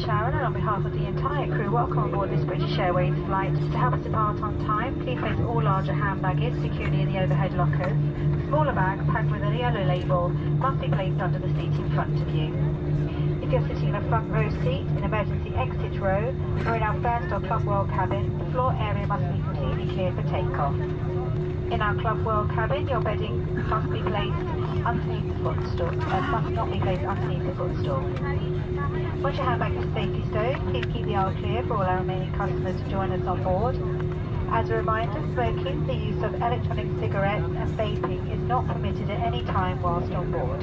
Sharon, and on behalf of the entire crew, welcome aboard this British Airways flight. To help us depart on time, please place all larger hand baggage securely in the overhead lockers. Smaller bags packed with a yellow label must be placed under the seat in front of you. If you're sitting in a front row seat, in emergency exit row, or in our first or Club World cabin, the floor area must be completely cleared for takeoff. In our Club World cabin, your bedding must be placed underneath the footstool, must not be placed underneath the footstool. Once your handbag is safely stowed, please keep the aisle clear for all our remaining customers to join us on board. As a reminder, smoking, the use of electronic cigarettes and vaping is not permitted at any time whilst on board.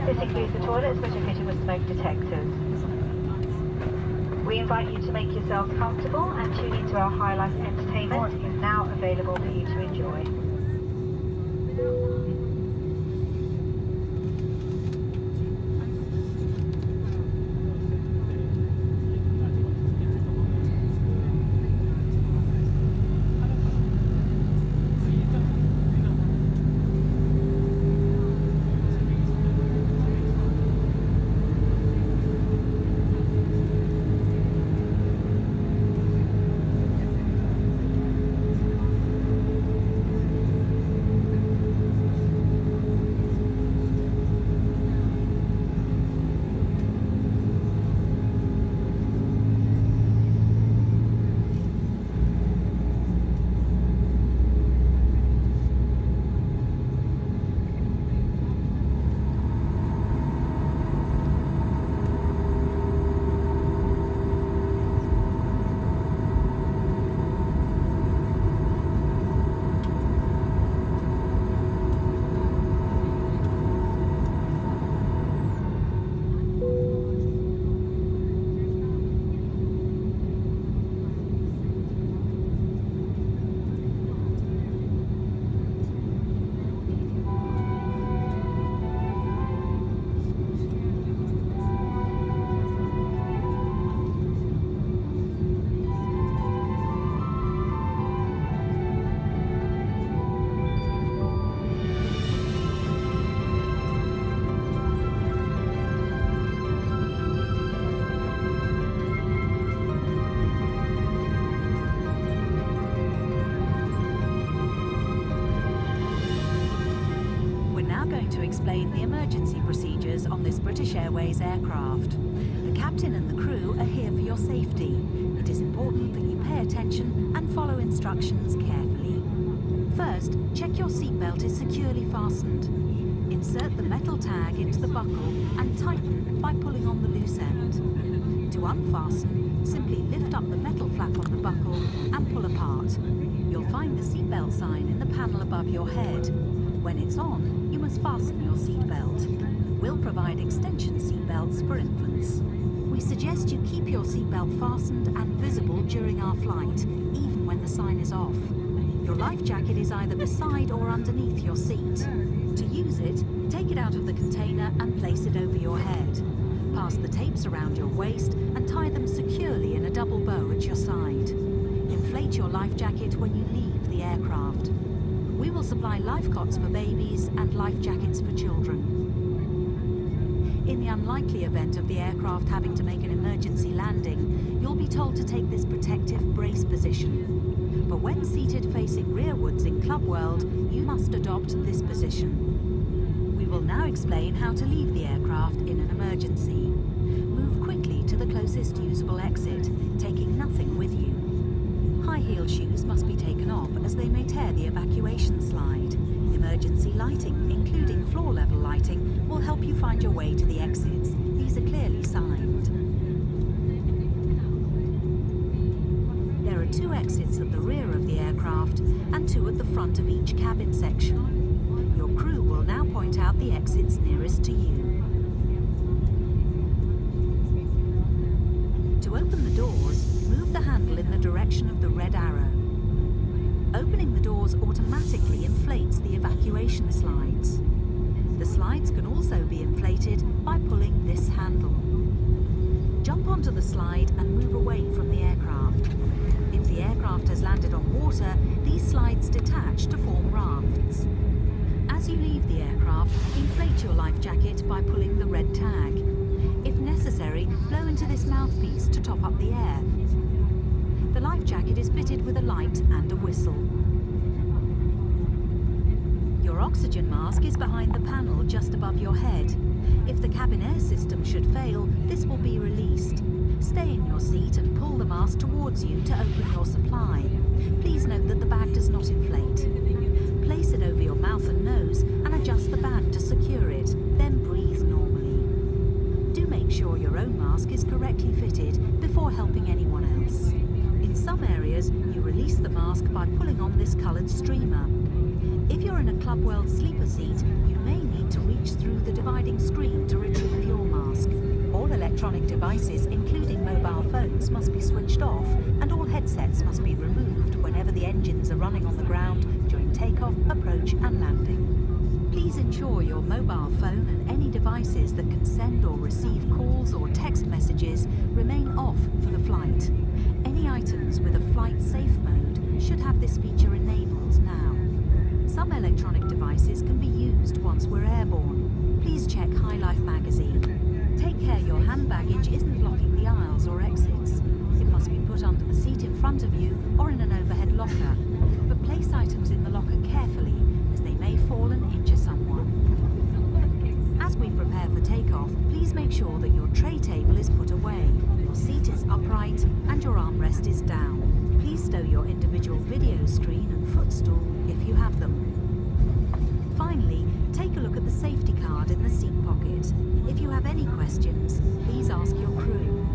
This includes the toilets, which are fitted with smoke detectors. We invite you to make yourselves comfortable and tune into our High Life entertainment is now available for you to enjoy. Explain the emergency procedures on this British Airways aircraft. The captain and the crew are here for your safety. It is important that you pay attention and follow instructions carefully. First, check your seatbelt is securely fastened. Insert the metal tag into the buckle and tighten by pulling on the loose end. To unfasten, simply lift up the metal flap on the buckle and pull apart. You'll find the seatbelt sign in the panel above your head. When it's on, you must fasten your seatbelt. We'll provide extension seatbelts for infants. We suggest you keep your seatbelt fastened and visible during our flight, even when the sign is off. Your life jacket is either beside or underneath your seat. To use it, take it out of the container and place it over your head. Pass the tapes around your waist and tie them securely in a double bow at your side. Inflate your life jacket when you leave the aircraft. We will supply life cots for babies and life jackets for children. In the unlikely event of the aircraft having to make an emergency landing, you'll be told to take this protective brace position. But when seated facing rearwards in Club World, you must adopt this position. We will now explain how to leave the aircraft in an emergency. Move quickly to the closest usable exit, taking nothing with you. High-heeled shoes must be taken off as they may tear the evacuation slide. Emergency lighting, including floor-level lighting, will help you find your way to the exits. These are clearly signed. There are 2 exits at the rear of the aircraft and 2 at the front of each cabin section. Your crew will now point out the exits nearest to you. To open the doors, move the handle in the direction of the red arrow. Opening the doors automatically inflates the evacuation slides. The slides can also be inflated by pulling this handle. Jump onto the slide and move away from the aircraft. If the aircraft has landed on water, these slides detach to form rafts. As you leave the aircraft, inflate your life jacket by pulling the red tag. If necessary, blow into this mouthpiece to top up the air. The life jacket is fitted with a light and a whistle. Your oxygen mask is behind the panel just above your head. If the cabin air system should fail, this will be released. Stay in your seat and pull the mask towards you to open your supply. Please note that the bag does not inflate. Place it over your mouth and nose and adjust the band to secure it, then breathe normally. Do make sure your own mask is correctly fitted before helping anyone else. In some areas, you release the mask by pulling on this coloured streamer. If you're in a Club World sleeper seat, you may need to reach through the dividing screen to retrieve your mask. All electronic devices, including mobile phones, must be switched off, and all headsets must be removed whenever the engines are running on the ground during takeoff, approach and landing. Please ensure your mobile phone and any devices that can send or receive calls or text messages remain off for the flight. Any items with a flight safe mode should have this feature enabled now. Some electronic devices can be used once we're airborne. Please check High Life magazine. Take care your hand baggage isn't blocking the aisles or exits. It must be put under the seat in front of you or in an overhead locker. But place items in the locker carefully, as they may fall and injure someone. As we prepare for takeoff, please make sure that your tray table is put away, your seat is upright and your armrest is down. Please stow your individual video screen and footstool if you have them. Finally, take a look at the safety card in the seat pocket. If you have any questions, please ask your crew.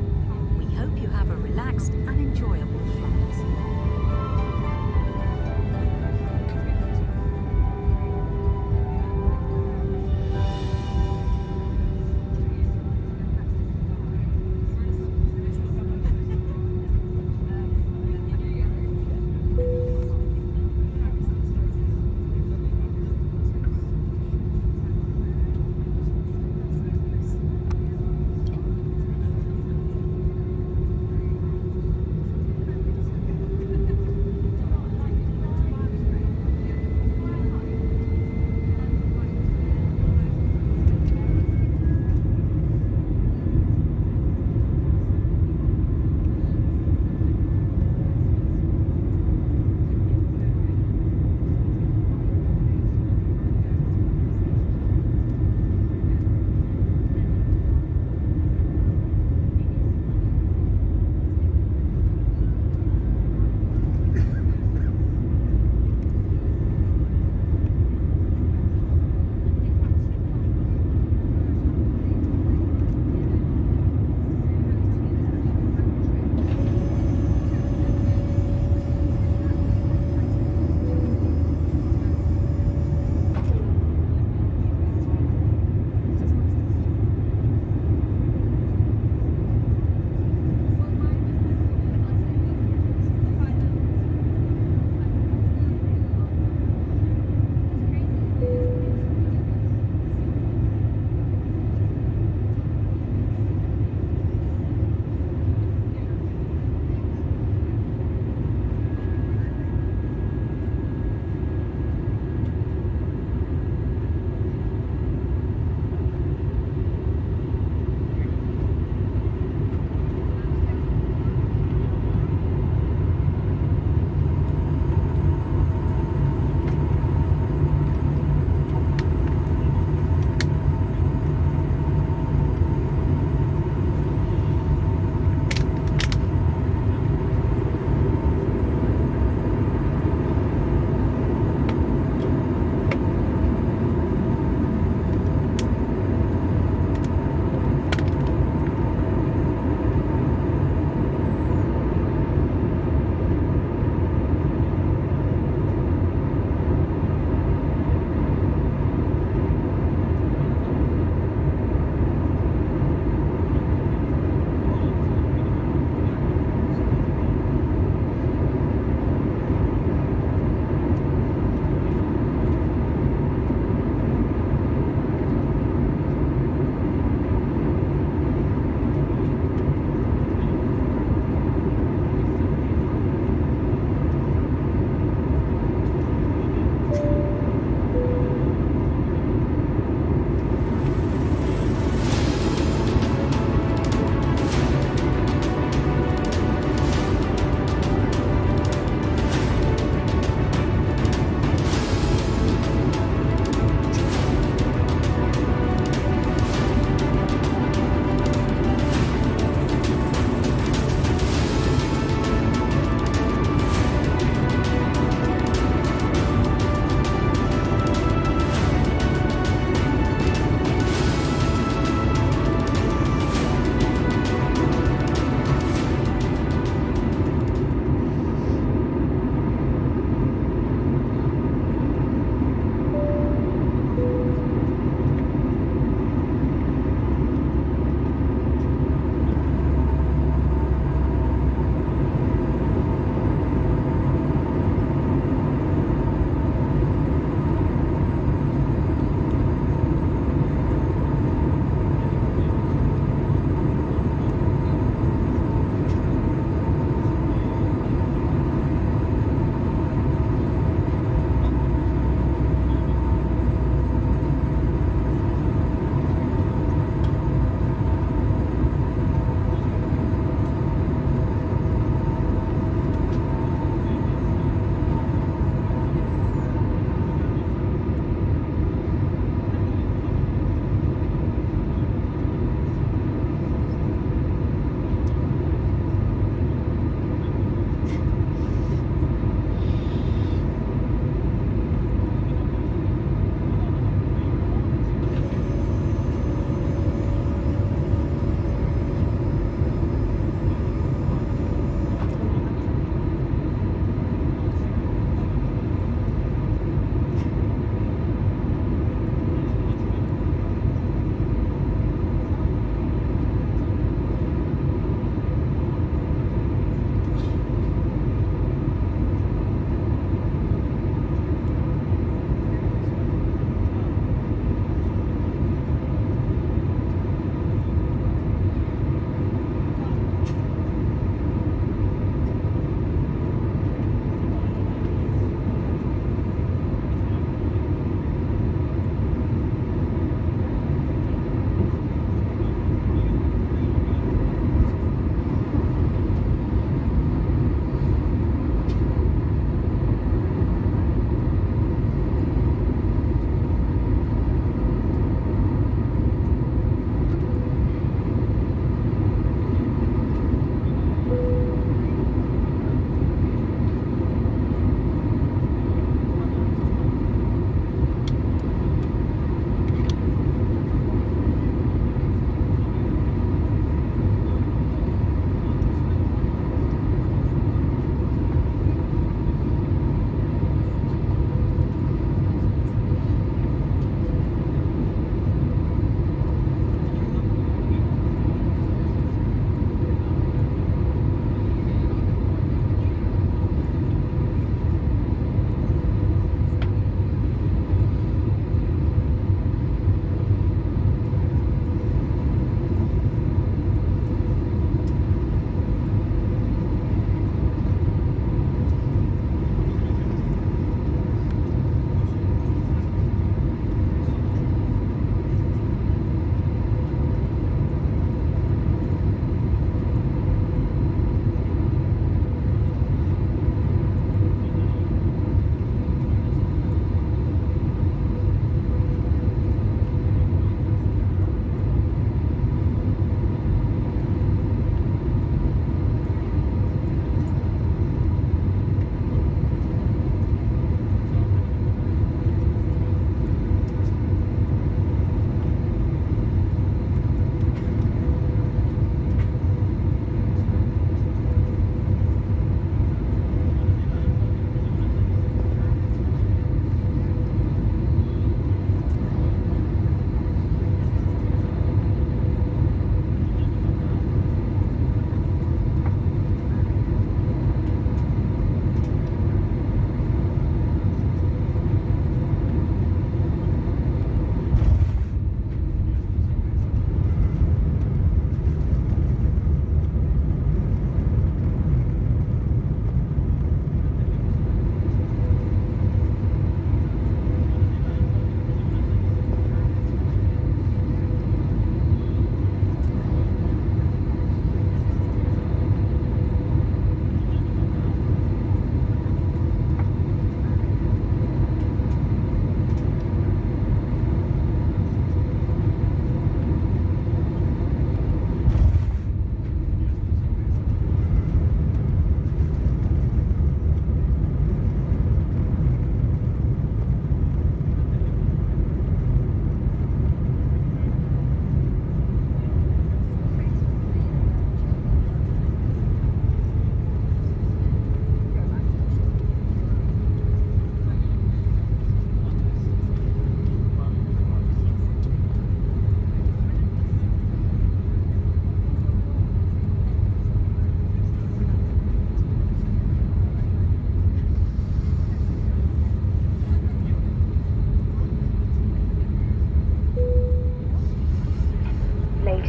We hope you have a relaxed and enjoyable flight.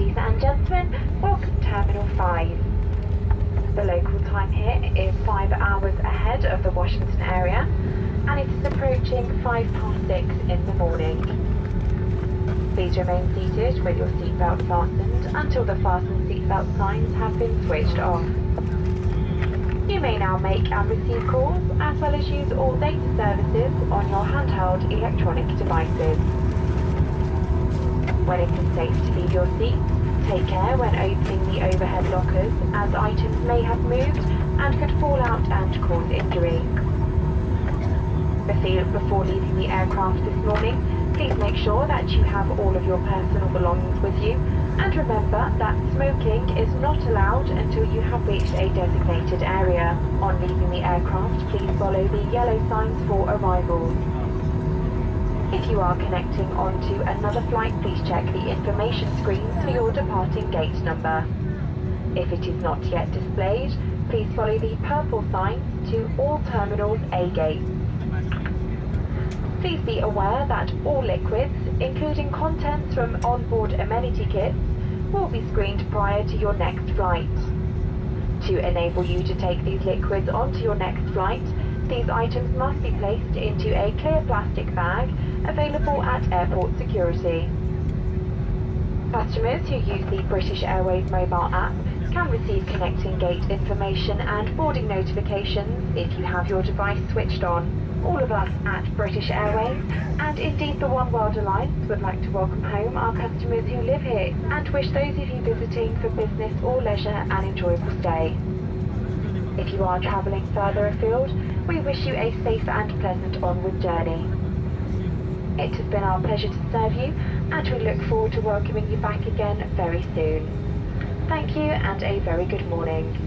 Ladies and gentlemen, welcome to Terminal 5. The local time here is 5 hours ahead of the Washington area, and it is approaching 6:05 in the morning. Please remain seated with your seatbelt fastened until the fasten seatbelt signs have been switched off. You may now make and receive calls as well as use all data services on your handheld electronic devices. When it is safe to leave your seat, take care when opening the overhead lockers as items may have moved and could fall out and cause injury. Before leaving the aircraft this morning, please make sure that you have all of your personal belongings with you, and remember that smoking is not allowed until you have reached a designated area. On leaving the aircraft, please follow the yellow signs for arrivals. If you are connecting onto another flight, please check the information screens for your departing gate number. If it is not yet displayed, please follow the purple signs to all terminals A gates. Please be aware that all liquids, including contents from onboard amenity kits, will be screened prior to your next flight. To enable you to take these liquids onto your next flight, these items must be placed into a clear plastic bag available at airport security. Customers who use the British Airways mobile app can receive connecting gate information and boarding notifications if you have your device switched on. All of us at British Airways, and indeed the One World Alliance, would like to welcome home our customers who live here and wish those of you visiting for business or leisure an enjoyable stay. If you are travelling further afield, we wish you a safe and pleasant onward journey. It has been our pleasure to serve you, and we look forward to welcoming you back again very soon. Thank you and a very good morning.